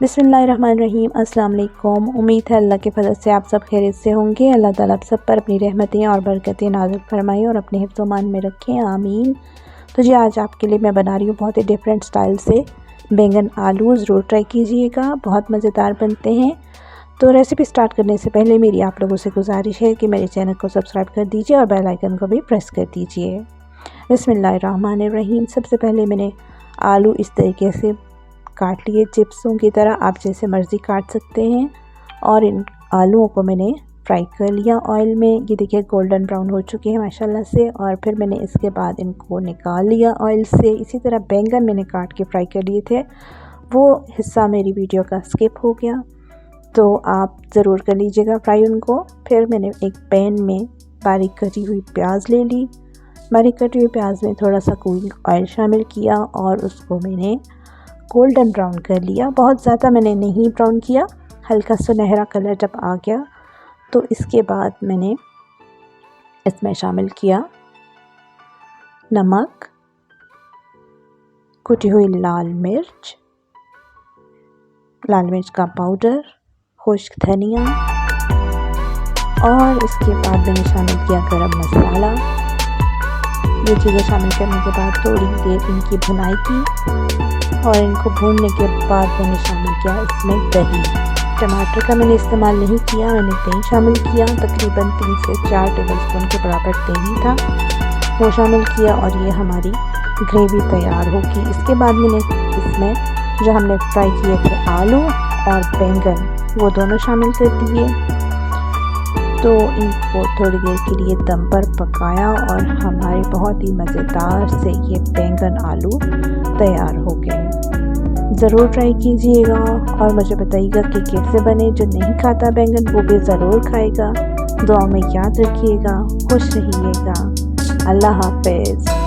बिस्मिल्लाहिर्रहमानिर्रहीम। अस्सलाम वालेकुम। उम्मीद है अल्लाह के फजल से आप सब खैरियत से होंगे। अल्लाह ताला आप सब पर अपनी रहमतें और बरकतें नाज़िल फरमाएं और अपने हिफ्ज़ मान में रखें, आमीन। तो जी आज आपके लिए मैं बना रही हूँ बहुत ही डिफरेंट स्टाइल से बैंगन आलू। ज़रूर ट्राई कीजिएगा, बहुत मज़ेदार बनते हैं। तो रेसिपी स्टार्ट करने से पहले मेरी आप लोगों से गुजारिश है कि मेरे चैनल को सब्सक्राइब कर दीजिए और बेल आइकन को भी प्रेस कर दीजिए। बिस्मिल्लाहिर्रहमानिर्रहीम। सबसे पहले मैंने आलू इस तरीके से काट लिए, चिप्सों की तरह, आप जैसे मर्ज़ी काट सकते हैं। और इन आलूओं को मैंने फ्राई कर लिया ऑयल में। ये देखिए गोल्डन ब्राउन हो चुके हैं माशाल्लाह से। और फिर मैंने इसके बाद इनको निकाल लिया ऑयल से। इसी तरह बैंगन मैंने काट के फ्राई कर लिए थे, वो हिस्सा मेरी वीडियो का स्किप हो गया, तो आप ज़रूर कर लीजिएगा फ्राई उनको। फिर मैंने एक पैन में बारीक कटी हुई प्याज ले ली। बारीक कटी हुई प्याज में थोड़ा सा कुकिंग ऑयल शामिल किया और उसको मैंने गोल्डन ब्राउन कर लिया। बहुत ज़्यादा मैंने नहीं ब्राउन किया, हल्का सुनहरा कलर जब आ गया तो इसके बाद मैंने इसमें शामिल किया नमक, कुटी हुई लाल मिर्च का पाउडर, खुश्क धनिया, और इसके बाद मैंने शामिल किया गरम मसाला। ये चीज़ें शामिल करने के बाद थोड़ी देर इनकी भुनाई की और इनको भूनने के बाद मैंने शामिल किया इसमें दही। टमाटर का मैंने इस्तेमाल नहीं किया, मैंने दही शामिल किया। तकरीबन 3 से 4 टेबलस्पून के बराबर दही था, वो शामिल किया और ये हमारी ग्रेवी तैयार होगी। इसके बाद मैंने इसमें जो हमने फ्राई किए थे आलू और बैंगन, वो दोनों शामिल कर दिए। तो इनको थोड़ी देर के लिए दम पर पकाया और हमारे बहुत ही मज़ेदार से ये बैंगन आलू तैयार हो गए। ज़रूर ट्राई कीजिएगा और मुझे बताइएगा कि कैसे बने। जो नहीं खाता बैंगन वो भी ज़रूर खाएगा। दुआ में याद रखिएगा। खुश रहिएगा। अल्लाह हाफ़िज़।